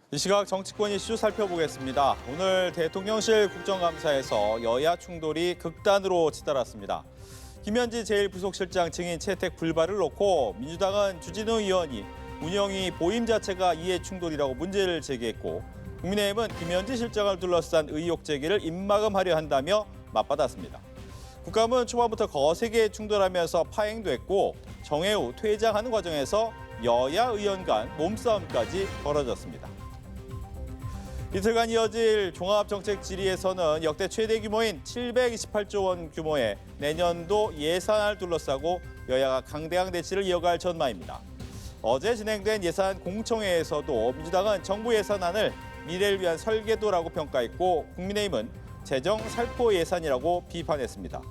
이 시각 정치권 이슈 살펴보겠습니다. 오늘 대통령실 국정감사에서 여야 충돌이 극단으로 치달았습니다. 김현지 제1부속실장 증인 채택 불발을 놓고 민주당은 주진우 의원이 운영위 보임 자체가 이해 충돌이라고 문제를 제기했고, 국민의힘은 김현지 실장을 둘러싼 의혹 제기를 입막음하려 한다며 맞받았습니다. 국감은 초반부터 거세게 충돌하면서 파행됐고, 정해우 퇴장하는 과정에서 여야 의원 간 몸싸움까지 벌어졌습니다. 이틀간 이어질 종합정책 질의에서는 역대 최대 규모인 728조 원 규모의 내년도 예산을 둘러싸고 여야가 강대강 대치를 이어갈 전망입니다. 어제 진행된 예산 공청회에서도 민주당은 정부 예산안을 미래를 위한 설계도라고 평가했고, 국민의힘은 재정 살포 예산이라고 비판했습니다.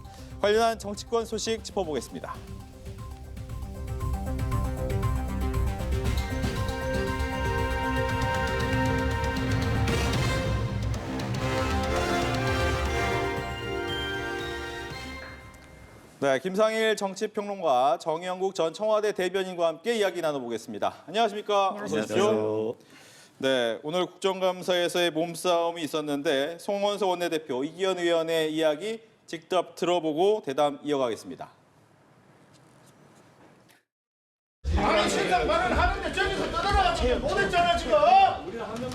관련한 정치권 소식 짚어보겠습니다. 네, 김상일 정치평론가, 정영국 전 청와대 대변인과 함께 이야기 나눠보겠습니다. 안녕하십니까? 안녕하세요. 네, 오늘 국정감사에서의 몸싸움이 있었는데 송원석 원내대표, 이기현 의원의 이야기 직접 들어보고 대담 이어가겠습니다. 아니 신상 발언하는데 저기서 떠들어가지고 못했잖아 지금.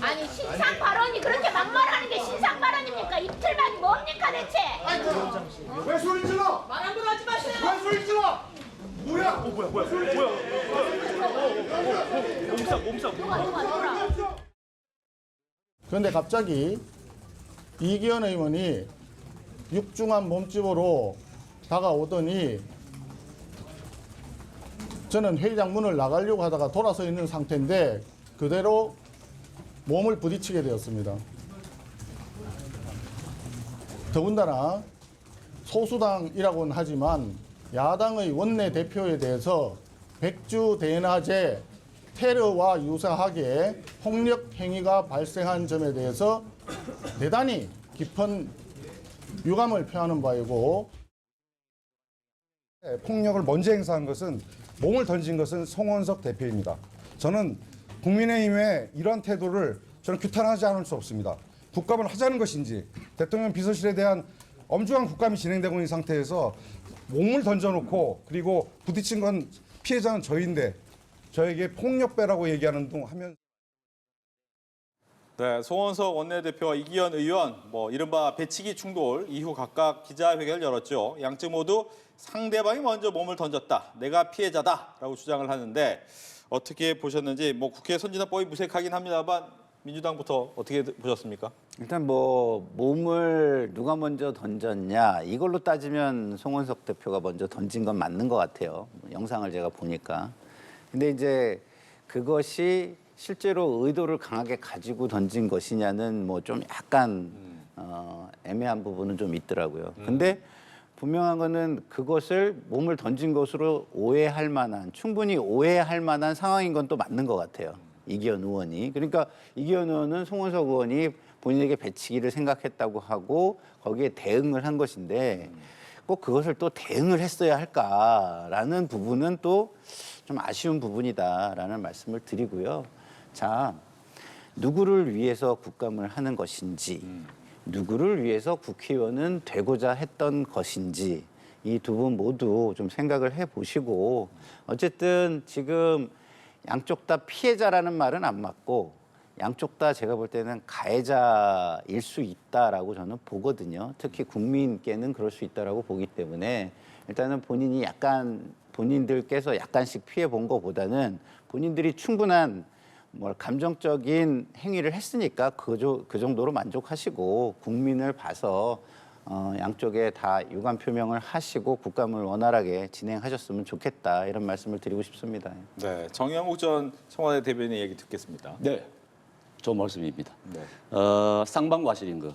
아니 신상 발언이 그렇게 막말하는 게 신상 발언입니까? 이틀만이 뭡니까 대체? 왜 소리 질러? 말 함부로 하지 마세요. 왜 소리 질러? 뭐야? 누가. 그런데 갑자기 이기현 의원이 육중한 몸집으로 다가오더니 저는 회의장 문을 나가려고 하다가 돌아서 있는 상태인데 그대로 몸을 부딪히게 되었습니다. 더군다나 소수당이라고는 하지만 야당의 원내대표에 대해서 백주 대낮에 테러와 유사하게 폭력 행위가 발생한 점에 대해서 대단히 깊은 유감을 표하는 바이고, 폭력을 먼저 행사한 것은, 몸을 던진 것은 송원석 대표입니다. 저는 국민의힘의 이러한 태도를 저는 규탄하지 않을 수 없습니다. 국감을 하자는 것인지, 대통령 비서실에 대한 엄중한 국감이 진행되고 있는 상태에서 몸을 던져놓고 그리고 부딪힌 건 피해자는 저희인데 저에게 폭력배라고 얘기하는 등 하면. 네, 송원석 원내대표와 이기현 의원, 이른바 배치기 충돌 이후 각각 기자회견을 열었죠. 양측 모두 상대방이 먼저 몸을 던졌다, 내가 피해자다라고 주장을 하는데, 어떻게 보셨는지, 국회 선진화법이 무색하긴 합니다만 민주당부터 어떻게 보셨습니까? 일단 몸을 누가 먼저 던졌냐 이걸로 따지면 송원석 대표가 먼저 던진 건 맞는 것 같아요. 영상을 제가 보니까. 근데 이제 그것이 실제로 의도를 강하게 가지고 던진 것이냐는 좀 약간 애매한 부분은 좀 있더라고요. 근데 분명한 거는 그것을 몸을 던진 것으로 오해할 만한, 충분히 오해할 만한 상황인 건 또 맞는 것 같아요. 이기현 의원이. 그러니까 이기현 의원은 송원석 의원이 본인에게 배치기를 생각했다고 하고 거기에 대응을 한 것인데, 꼭 그것을 또 대응을 했어야 할까라는 부분은 또 좀 아쉬운 부분이다라는 말씀을 드리고요. 자, 누구를 위해서 국감을 하는 것인지, 누구를 위해서 국회의원은 되고자 했던 것인지, 이 두 분 모두 좀 생각을 해보시고, 어쨌든 지금 양쪽 다 피해자라는 말은 안 맞고 양쪽 다 제가 볼 때는 가해자일 수 있다라고 저는 보거든요. 특히 국민께는 그럴 수 있다라고 보기 때문에 일단은 본인들께서 약간씩 피해 본 것보다는 본인들이 충분한 감정적인 행위를 했으니까 그 정도로 만족하시고, 국민을 봐서 양쪽에 다 유감 표명을 하시고 국감을 원활하게 진행하셨으면 좋겠다, 이런 말씀을 드리고 싶습니다. 네, 정영국 전 청와대 대변인 얘기 듣겠습니다. 네, 좋은 말씀입니다. 네. 쌍방과실인 것.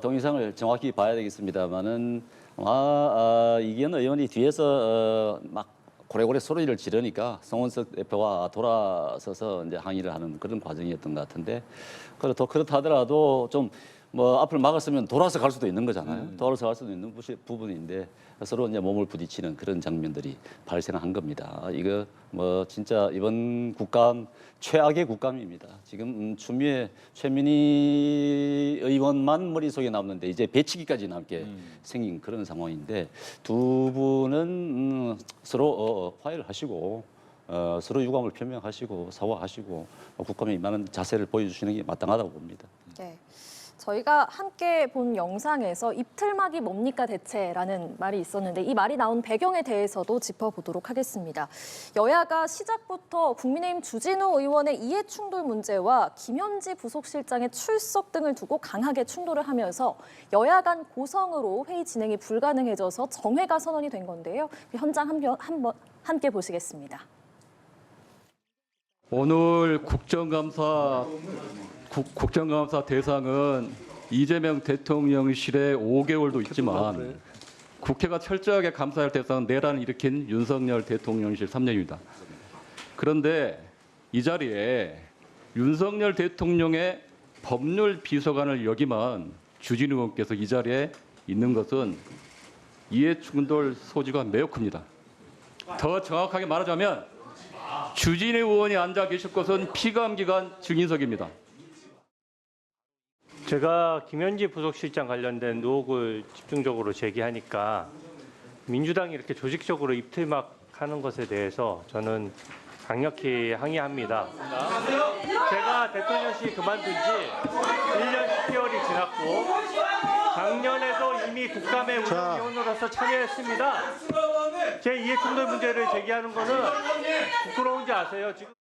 동영상을 정확히 봐야 되겠습니다만은 이기현 의원이 뒤에서 막 고래고래 소리를 지르니까 송원석 대표와 돌아서서 이제 항의를 하는 그런 과정이었던 것 같은데, 그렇다 하더라도 좀 뭐 앞을 막았으면 돌아서 갈 수도 있는 거잖아요. 돌아서 갈 수도 있는 부분인데 서로 이제 몸을 부딪히는 그런 장면들이 발생한 겁니다. 이거 뭐 진짜 이번 국감 최악의 국감입니다. 지금 추미애 최민희 의원만 머릿속에 남는데 이제 배치기까지 남게 생긴 그런 상황인데 두 분은 서로 화해를 하시고 서로 유감을 표명하시고 사과하시고 국감에 임하는 자세를 보여주시는 게 마땅하다고 봅니다. 네. 저희가 함께 본 영상에서 입틀막이 뭡니까 대체라는 말이 있었는데 이 말이 나온 배경에 대해서도 짚어보도록 하겠습니다. 여야가 시작부터 국민의힘 주진우 의원의 이해충돌 문제와 김현지 부속실장의 출석 등을 두고 강하게 충돌을 하면서 여야 간 고성으로 회의 진행이 불가능해져서 정회가 선언이 된 건데요. 현장 한번 함께 보시겠습니다. 오늘 국정감사 대상은 이재명 대통령실의 5개월도 있지만 국회가 철저하게 감사할 대상은 내란을 일으킨 윤석열 대통령실 3년입니다. 그런데 이 자리에 윤석열 대통령의 법률 비서관을 역임한 주진우 의원께서 이 자리에 있는 것은 이해충돌 소지가 매우 큽니다. 더 정확하게 말하자면 주진우 의원이 앉아 계실 곳은 피감기관 증인석입니다. 제가 김현지 부속실장 관련된 의혹을 집중적으로 제기하니까 민주당이 이렇게 조직적으로 입틀막하는 것에 대해서 저는 강력히 항의합니다. 제가 대통령실 그만둔 지 1년 10개월이 지났고 작년에도 이미 국감의 운영위원으로서 참여했습니다. 제 이해충돌 문제를 제기하는 것은 부끄러운지 아세요? 지금.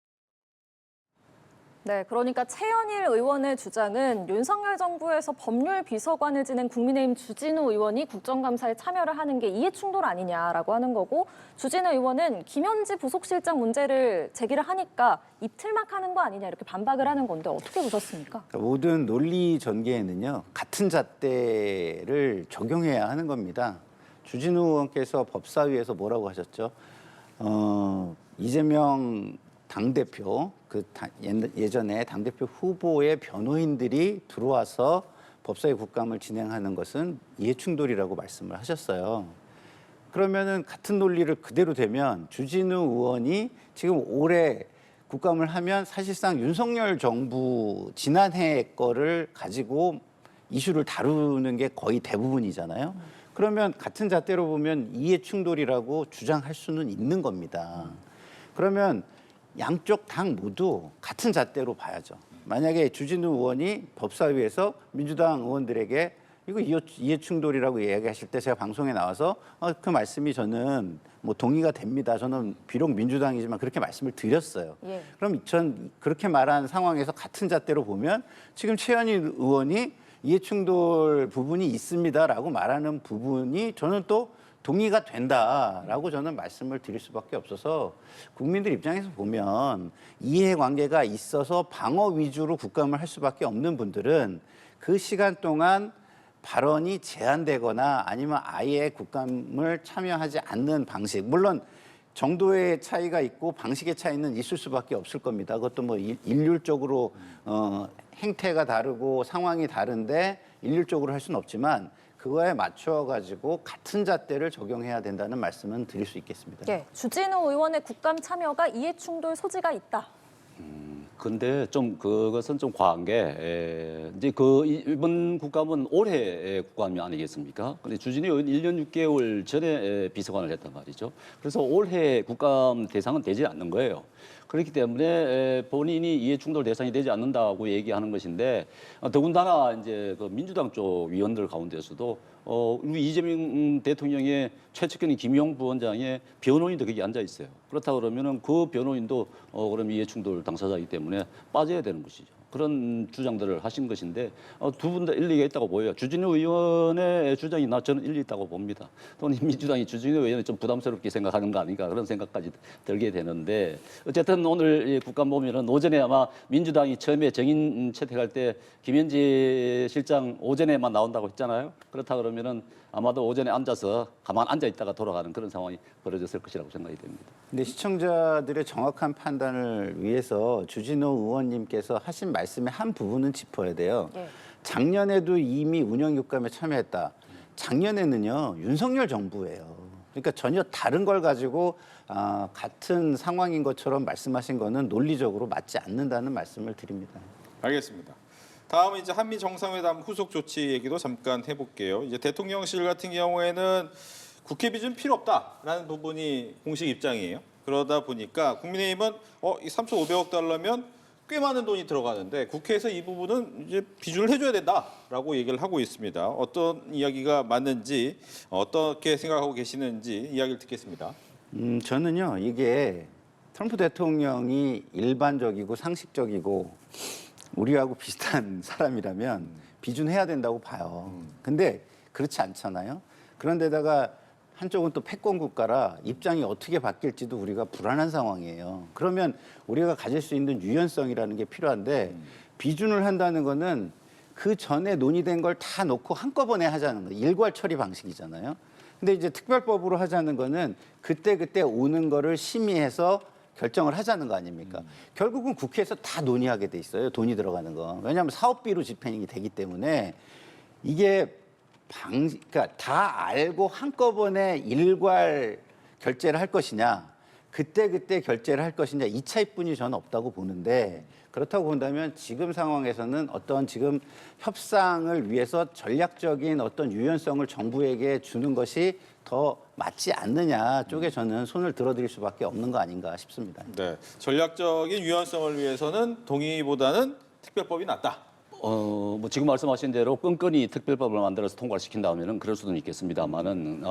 네, 그러니까 최현일 의원의 주장은 윤석열 정부에서 법률 비서관을 지낸 국민의힘 주진우 의원이 국정감사에 참여를 하는 게 이해충돌 아니냐라고 하는 거고 주진우 의원은 김현지 부속실장 문제를 제기를 하니까 입틀막하는 거 아니냐 이렇게 반박을 하는 건데 어떻게 보셨습니까? 모든 논리 전개에는요 같은 잣대를 적용해야 하는 겁니다. 주진우 의원께서 법사위에서 뭐라고 하셨죠? 이재명 당대표, 예전에 당대표 후보의 변호인들이 들어와서 법사위 국감을 진행하는 것은 이해충돌이라고 말씀을 하셨어요. 그러면은 같은 논리를 그대로 되면 주진우 의원이 지금 올해 국감을 하면 사실상 윤석열 정부 지난해 거를 가지고 이슈를 다루는 게 거의 대부분이잖아요. 그러면 같은 잣대로 보면 이해충돌이라고 주장할 수는 있는 겁니다. 그러면 양쪽 당 모두 같은 잣대로 봐야죠. 만약에 주진우 의원이 법사위에서 민주당 의원들에게 이거 이해충돌이라고 이야기하실 때 제가 방송에 나와서 그 말씀이 저는 뭐 동의가 됩니다. 저는 비록 민주당이지만 그렇게 말씀을 드렸어요. 예. 그럼 전 그렇게 말한 상황에서 같은 잣대로 보면 지금 최현희 의원이 이해충돌 부분이 있습니다라고 말하는 부분이 저는 또 동의가 된다라고 저는 말씀을 드릴 수밖에 없어서 국민들 입장에서 보면 이해관계가 있어서 방어 위주로 국감을 할 수밖에 없는 분들은 그 시간 동안 발언이 제한되거나 아니면 아예 국감을 참여하지 않는 방식, 물론 정도의 차이가 있고 방식의 차이는 있을 수밖에 없을 겁니다. 그것도 뭐 일률적으로 행태가 다르고 상황이 다른데 일률적으로 할 수는 없지만 그거에 맞춰가지고 같은 잣대를 적용해야 된다는 말씀은 드릴 수 있겠습니다. 네, 주진우 의원의 국감 참여가 이해충돌 소지가 있다. 근데 좀 그것은 좀 과한 게 이제 이번 국감은 올해 국감이 아니겠습니까? 근데 주진우 의원 1년 6개월 전에 비서관을 했단 말이죠. 그래서 올해 국감 대상은 되지 않는 거예요. 그렇기 때문에 본인이 이해충돌 대상이 되지 않는다고 얘기하는 것인데 더군다나 이제 그 민주당 쪽 위원들 가운데서도 우리 이재명 대통령의 최측근인 김용 부원장의 변호인도 거기 앉아 있어요. 그렇다 그러면은 그 변호인도 그럼 이해충돌 당사자이기 때문에 빠져야 되는 것이죠. 그런 주장들을 하신 것인데 두 분 다 일리가 있다고 보여요. 주진우 의원의 주장이 저는 일리 있다고 봅니다. 또는 민주당이 주진우 의원을 좀 부담스럽게 생각하는 거 아닌가 그런 생각까지 들게 되는데 어쨌든 오늘 국감 보면은 오전에 아마 민주당이 처음에 정인 채택할 때 김현지 실장 오전에만 나온다고 했잖아요. 그렇다 그러면은 아마도 오전에 앉아서 가만 앉아 있다가 돌아가는 그런 상황이 벌어졌을 것이라고 생각이 됩니다. 근데 시청자들의 정확한 판단을 위해서 주진우 의원님께서 하신 말씀의 한 부분은 짚어야 돼요. 예. 작년에도 이미 운영육감에 참여했다. 작년에는요 윤석열 정부예요. 그러니까 전혀 다른 걸 가지고 같은 상황인 것처럼 말씀하신 거는 논리적으로 맞지 않는다는 말씀을 드립니다. 알겠습니다. 다음은 이제 한미 정상회담 후속 조치 얘기도 잠깐 해볼게요. 이제 대통령실 같은 경우에는 국회 비준 필요 없다라는 부분이 공식 입장이에요. 그러다 보니까 국민의힘은 이 3,500억 달러면 꽤 많은 돈이 들어가는데 국회에서 이 부분은 이제 비준을 해줘야 된다라고 얘기를 하고 있습니다. 어떤 이야기가 맞는지 어떻게 생각하고 계시는지 이야기를 듣겠습니다. 저는요 이게 트럼프 대통령이 일반적이고 상식적이고 우리하고 비슷한 사람이라면 비준해야 된다고 봐요. 근데 그렇지 않잖아요. 그런데다가 한쪽은 또 패권 국가라 입장이 어떻게 바뀔지도 우리가 불안한 상황이에요. 그러면 우리가 가질 수 있는 유연성이라는 게 필요한데 비준을 한다는 거는 그 전에 논의된 걸 다 놓고 한꺼번에 하자는 거예요. 일괄 처리 방식이잖아요. 근데 이제 특별법으로 하자는 거는 그때 오는 거를 심의해서 결정을 하자는 거 아닙니까? 결국은 국회에서 다 논의하게 돼 있어요. 돈이 들어가는 거. 왜냐하면 사업비로 집행이 되기 때문에 이게 그러니까 다 알고 한꺼번에 일괄 결제를 할 것이냐, 그때 결제를 할 것이냐 이 차이뿐이 저는 없다고 보는데 그렇다고 본다면 지금 상황에서는 어떤 지금 협상을 위해서 전략적인 어떤 유연성을 정부에게 주는 것이 더 맞지 않느냐 쪽에 저는 손을 들어드릴 수밖에 없는 거 아닌가 싶습니다. 네, 전략적인 유연성을 위해서는 동의보다는 특별법이 낫다. 뭐 지금 말씀하신 대로 끈끈이 특별법을 만들어서 통과를 시킨다면은 그럴 수는 있겠습니다만은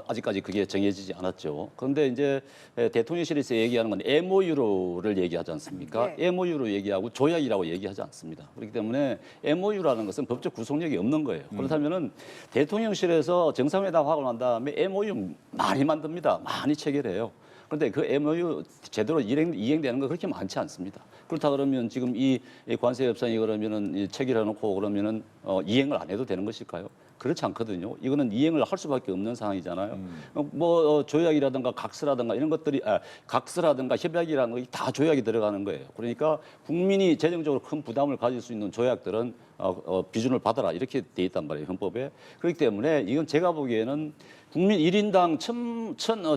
아직까지 그게 정해지지 않았죠. 그런데 이제 대통령실에서 얘기하는 건 MOU를 얘기하지 않습니까? 네. MOU로 얘기하고 조약이라고 얘기하지 않습니다. 그렇기 때문에 MOU라는 것은 법적 구속력이 없는 거예요. 그렇다면은 대통령실에서 정상회담 하고 난 다음에 MOU 많이 만듭니다. 많이 체결해요. 그런데 그 MOU 제대로 이행되는 거 그렇게 많지 않습니다. 그렇다 그러면 지금 이 관세 협상이 그러면은 체결해놓고 그러면은 이행을 안 해도 되는 것일까요? 그렇지 않거든요. 이거는 이행을 할 수밖에 없는 상황이잖아요. 뭐 조약이라든가 각서라든가 이런 것들이 각서라든가 협약이라는 거 다 조약이 들어가는 거예요. 그러니까 국민이 재정적으로 큰 부담을 가질 수 있는 조약들은 비준을 받아라 이렇게 돼 있단 말이에요, 헌법에. 그렇기 때문에 이건 제가 보기에는 국민 1인당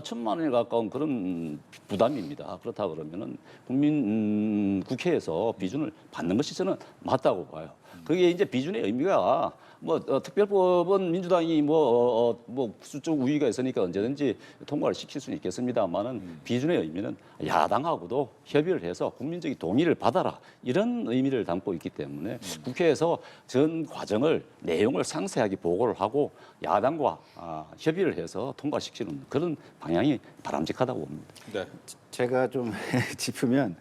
천만 원에 가까운 그런 부담입니다. 그렇다 그러면은 국회에서 비준을 받는 것이 저는 맞다고 봐요. 그게 이제 비준의 의미가 특별법은 민주당이 수적 우위가 있으니까 언제든지 통과를 시킬 수는 있겠습니다만은 비준의 의미는 야당하고도 협의를 해서 국민적인 동의를 받아라 이런 의미를 담고 있기 때문에 국회에서 전 과정을 내용을 상세하게 보고를 하고 야당과 협의를 해서 통과시키는 그런 방향이 바람직하다고 봅니다. 네. 제가 좀 짚으면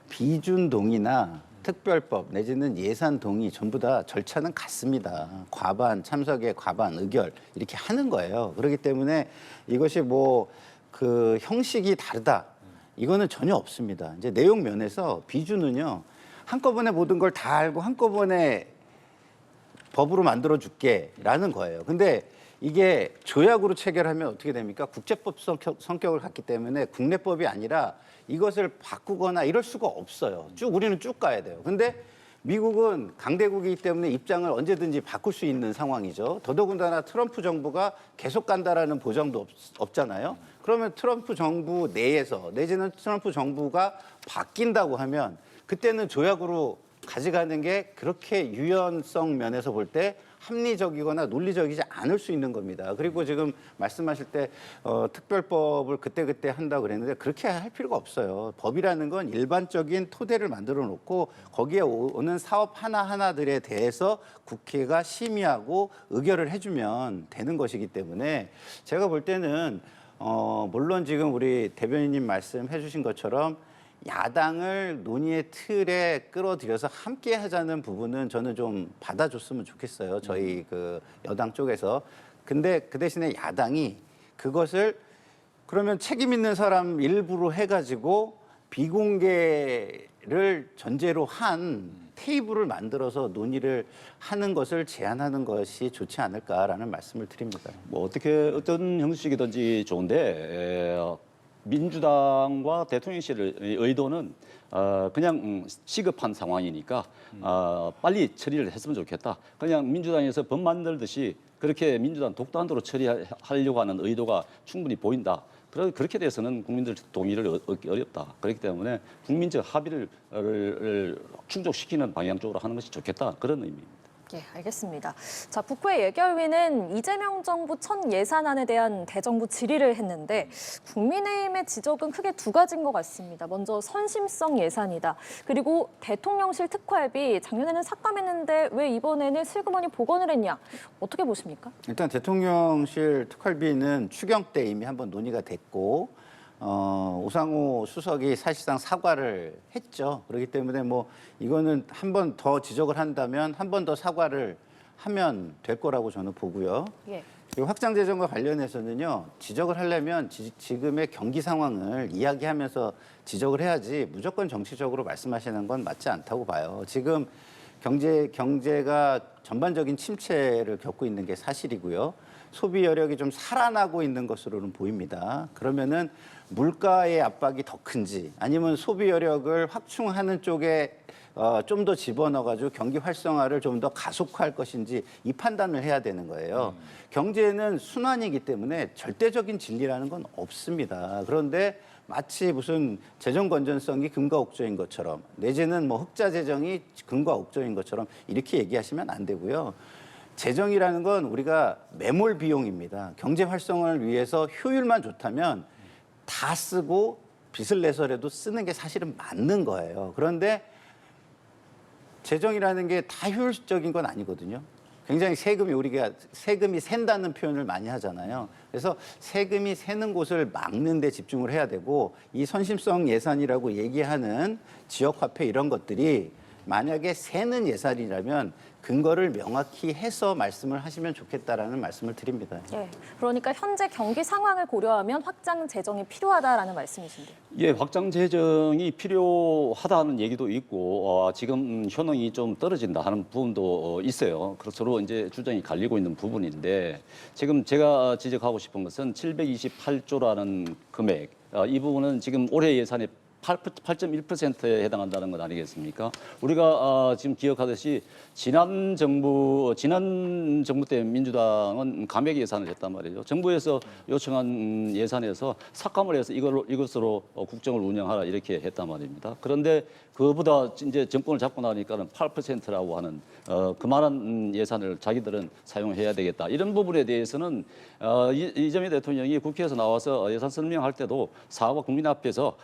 비준 동의나 특별법 내지는 예산 동의 전부 다 절차는 같습니다. 과반 참석에 과반 의결 이렇게 하는 거예요. 그렇기 때문에 이것이 그 형식이 다르다 이거는 전혀 없습니다. 이제 내용 면에서 비준은요 한꺼번에 모든 걸 다 알고 한꺼번에 법으로 만들어 줄게라는 거예요. 근데 이게 조약으로 체결하면 어떻게 됩니까? 국제법 성격을 갖기 때문에 국내법이 아니라 이것을 바꾸거나 이럴 수가 없어요. 우리는 쭉 가야 돼요. 근데 미국은 강대국이기 때문에 입장을 언제든지 바꿀 수 있는 상황이죠. 더더군다나 트럼프 정부가 계속 간다라는 보장도 없잖아요. 그러면 트럼프 정부 내에서 내지는 트럼프 정부가 바뀐다고 하면 그때는 조약으로 가져가는 게 그렇게 유연성 면에서 볼 때 합리적이거나 논리적이지 않을 수 있는 겁니다. 그리고 지금 말씀하실 때 특별법을 그때 한다고 그랬는데 그렇게 할 필요가 없어요. 법이라는 건 일반적인 토대를 만들어 놓고 거기에 오는 사업 하나하나들에 대해서 국회가 심의하고 의결을 해주면 되는 것이기 때문에 제가 볼 때는 물론 지금 우리 대변인님 말씀해 주신 것처럼 야당을 논의의 틀에 끌어들여서 함께 하자는 부분은 저는 좀 받아줬으면 좋겠어요. 저희 그 여당 쪽에서. 근데 그 대신에 야당이 그것을 그러면 책임 있는 사람 일부로 해가지고 비공개를 전제로 한 테이블을 만들어서 논의를 하는 것을 제안하는 것이 좋지 않을까라는 말씀을 드립니다. 어떤 형식이든지 좋은데 민주당과 대통령실의 의도는 그냥 시급한 상황이니까 빨리 처리를 했으면 좋겠다. 그냥 민주당에서 법 만들듯이 그렇게 민주당 독단으로 처리하려고 하는 의도가 충분히 보인다. 그렇게 돼서는 국민들 동의를 얻기 어렵다. 그렇기 때문에 국민적 합의를 충족시키는 방향 쪽으로 하는 것이 좋겠다. 그런 의미입니다. 예, 알겠습니다. 자, 국회 예결위는 이재명 정부 첫 예산안에 대한 대정부 질의를 했는데 국민의힘의 지적은 크게 두 가지인 것 같습니다. 먼저 선심성 예산이다. 그리고 대통령실 특활비 작년에는 삭감했는데 왜 이번에는 슬그머니 복원을 했냐? 어떻게 보십니까? 일단 대통령실 특활비는 추경 때 이미 한번 논의가 됐고 우상호 수석이 사실상 사과를 했죠. 그렇기 때문에 뭐 이거는 한 번 더 지적을 한다면 한 번 더 사과를 하면 될 거라고 저는 보고요. 예. 그리고 확장 재정과 관련해서는요. 지적을 하려면 지금의 경기 상황을 이야기하면서 지적을 해야지 무조건 정치적으로 말씀하시는 건 맞지 않다고 봐요. 지금 경제가 전반적인 침체를 겪고 있는 게 사실이고요. 소비 여력이 좀 살아나고 있는 것으로는 보입니다. 그러면은 물가의 압박이 더 큰지 아니면 소비 여력을 확충하는 쪽에 좀 더 집어넣어가지고 경기 활성화를 좀 더 가속화할 것인지 이 판단을 해야 되는 거예요. 경제는 순환이기 때문에 절대적인 진리라는 건 없습니다. 그런데 마치 무슨 재정 건전성이 금과 옥조인 것처럼 내지는 뭐 흑자 재정이 금과 옥조인 것처럼 이렇게 얘기하시면 안 되고요. 재정이라는 건 우리가 매몰 비용입니다. 경제 활성화를 위해서 효율만 좋다면 다 쓰고 빚을 내서라도 쓰는 게 사실은 맞는 거예요. 그런데 재정이라는 게 다 효율적인 건 아니거든요. 굉장히 우리가 세금이 샌다는 표현을 많이 하잖아요. 그래서 세금이 새는 곳을 막는 데 집중을 해야 되고 이 선심성 예산이라고 얘기하는 지역화폐 이런 것들이 만약에 새는 예산이라면 근거를 명확히 해서 말씀을 하시면 좋겠다라는 말씀을 드립니다. 예, 그러니까 현재 경기 상황을 고려하면 확장 재정이 필요하다라는 말씀이신데요. 예, 확장 재정이 필요하다는 얘기도 있고 지금 효능이 좀 떨어진다 하는 부분도 있어요. 서로 이제 주장이 갈리고 있는 부분인데 지금 제가 지적하고 싶은 것은 728조라는 금액 이 부분은 지금 올해 예산의 8.1%에 해당한다는 것 아니겠습니까? 우리가 지금 기억하듯이 지난 정부 때 민주당은 감액 예산을 했단 말이죠. 정부에서 요청한 예산에서 삭감을 해서 이것으로 국정을 운영하라 이렇게 했단 말입니다. 그런데 그보다 이제 정권을 잡고 나니까는 8%라고 하는 그만한 예산을 자기들은 사용해야 되겠다. 이런 부분에 대해서는 이재명 대통령이 국회에서 나와서 예산 설명할 때도 사과 국민 앞에서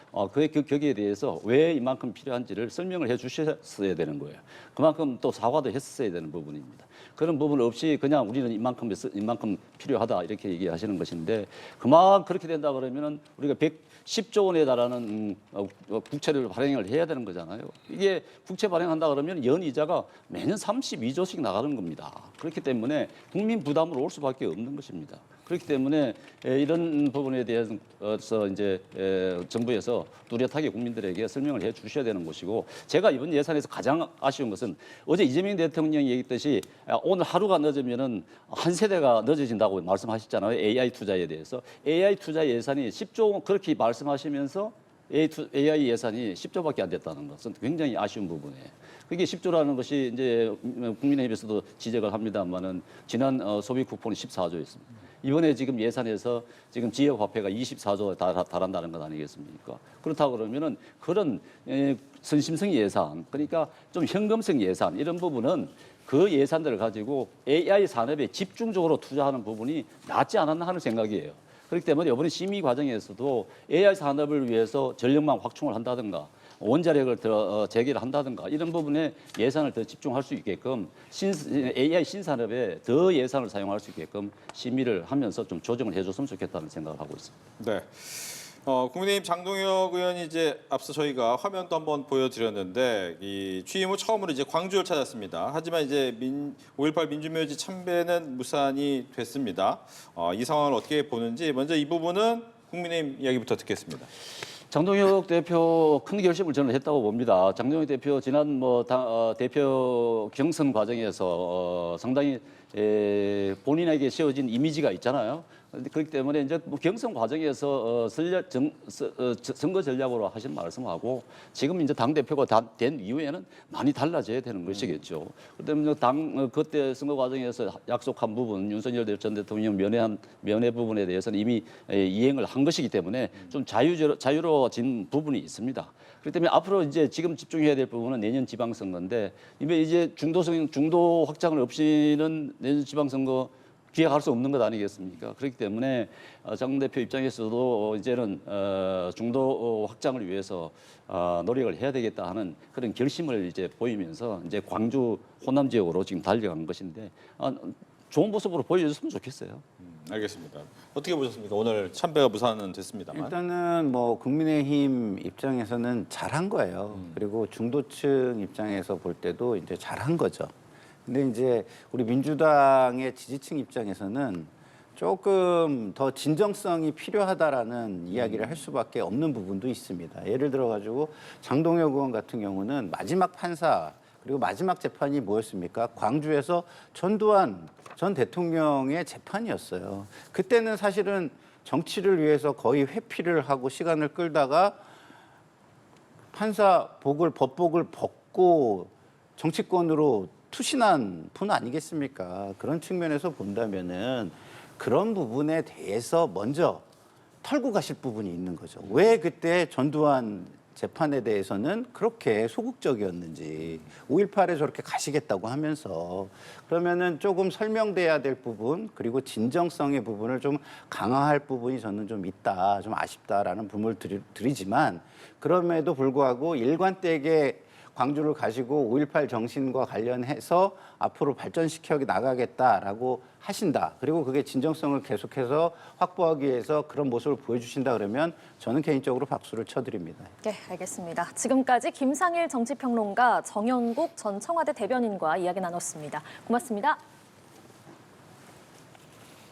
거기에 대해서 왜 이만큼 필요한지를 설명을 해 주셨어야 되는 거예요. 그만큼 또 사과도 했어야 되는 부분입니다. 그런 부분 없이 그냥 우리는 이만큼 필요하다 이렇게 얘기하시는 것인데 그렇게 된다 그러면은 우리가 110조 원에 달하는 국채를 발행을 해야 되는 거잖아요. 이게 국채 발행한다 그러면 연이자가 매년 32조씩 나가는 겁니다. 그렇기 때문에 국민 부담으로 올 수밖에 없는 것입니다. 그렇기 때문에 이런 부분에 대해서 이제 정부에서 뚜렷하게 국민들에게 설명을 해 주셔야 되는 것이고 제가 이번 예산에서 가장 아쉬운 것은 어제 이재명 대통령이 얘기했듯이 오늘 하루가 늦으면은 한 세대가 늦어진다고 말씀하셨잖아요. AI 투자에 대해서. AI 투자 예산이 10조 그렇게 말씀하시면서 AI 예산이 10조밖에 안 됐다는 것은 굉장히 아쉬운 부분이에요. 그게 10조라는 것이 이제 국민의힘에서도 지적을 합니다만은 지난 소비 쿠폰이 14조였습니다. 이번에 지금 예산에서 지금 지역 화폐가 24조에 달한다는 것 아니겠습니까? 그렇다고 그러면은 그런 선심성 예산, 그러니까 좀 현금성 예산 이런 부분은 그 예산들을 가지고 AI 산업에 집중적으로 투자하는 부분이 낫지 않았나 하는 생각이에요. 그렇기 때문에 이번에 심의 과정에서도 AI 산업을 위해서 전력망 확충을 한다든가 원자력을 더 재개를 한다든가 이런 부분에 예산을 더 집중할 수 있게끔 AI 신산업에 더 예산을 사용할 수 있게끔 심의를 하면서 좀 조정을 해줬으면 좋겠다는 생각을 하고 있습니다. 네. 국민의힘 장동혁 의원이 이제 앞서 저희가 화면도 한번 보여드렸는데 이 취임 후 처음으로 이제 광주를 찾았습니다. 하지만 이제 5.18 민주묘지 참배는 무산이 됐습니다. 이 상황을 어떻게 보는지 먼저 이 부분은 국민의힘 이야기부터 듣겠습니다. 장동혁 대표 큰 결심을 저는 했다고 봅니다. 장동혁 대표 지난 대표 경선 과정에서 상당히 본인에게 세워진 이미지가 있잖아요. 그렇기 때문에 이제 뭐 경선 과정에서 선거 전략으로 하신 말씀하고 지금 이제 당 대표가 된 이후에는 많이 달라져야 되는 것이겠죠. 그다음에 그때 선거 과정에서 약속한 부분 윤석열 전 대통령 면회 부분에 대해서는 이미 이행을 한 것이기 때문에 좀 자유로워진 부분이 있습니다. 그렇기 때문에 앞으로 이제 지금 집중해야 될 부분은 내년 지방선거인데 이제 중도 확장을 없이는 내년 지방선거 기획할 수 없는 것 아니겠습니까? 그렇기 때문에 장 대표 입장에서도 이제는 중도 확장을 위해서 노력을 해야 되겠다 하는 그런 결심을 이제 보이면서 이제 광주 호남 지역으로 지금 달려간 것인데 좋은 모습으로 보여줬으면 좋겠어요. 알겠습니다. 어떻게 보셨습니까? 오늘 참배가 무산은 됐습니다만. 일단은 뭐 국민의힘 입장에서는 잘한 거예요. 그리고 중도층 입장에서 볼 때도 이제 잘한 거죠. 근데 이제 우리 민주당의 지지층 입장에서는 조금 더 진정성이 필요하다라는 이야기를 할 수밖에 없는 부분도 있습니다. 예를 들어 가지고 장동혁 의원 같은 경우는 마지막 판사 그리고 마지막 재판이 뭐였습니까? 광주에서 전두환 전 대통령의 재판이었어요. 그때는 사실은 정치를 위해서 거의 회피를 하고 시간을 끌다가 판사복을 법복을 벗고 정치권으로 투신한 분 아니겠습니까? 그런 측면에서 본다면은 그런 부분에 대해서 먼저 털고 가실 부분이 있는 거죠. 왜 그때 전두환 재판에 대해서는 그렇게 소극적이었는지 5.18에 저렇게 가시겠다고 하면서 그러면은 조금 설명돼야 될 부분 그리고 진정성의 부분을 좀 강화할 부분이 저는 좀 있다, 좀 아쉽다라는 부분을 드리지만 그럼에도 불구하고 일관되게 광주를 가지고 5.18 정신과 관련해서 앞으로 발전시켜 나가겠다라고 하신다. 그리고 그게 진정성을 계속해서 확보하기 위해서 그런 모습을 보여주신다 그러면 저는 개인적으로 박수를 쳐드립니다. 네, 알겠습니다. 지금까지 김상일 정치평론가 정연국 전 청와대 대변인과 이야기 나눴습니다. 고맙습니다.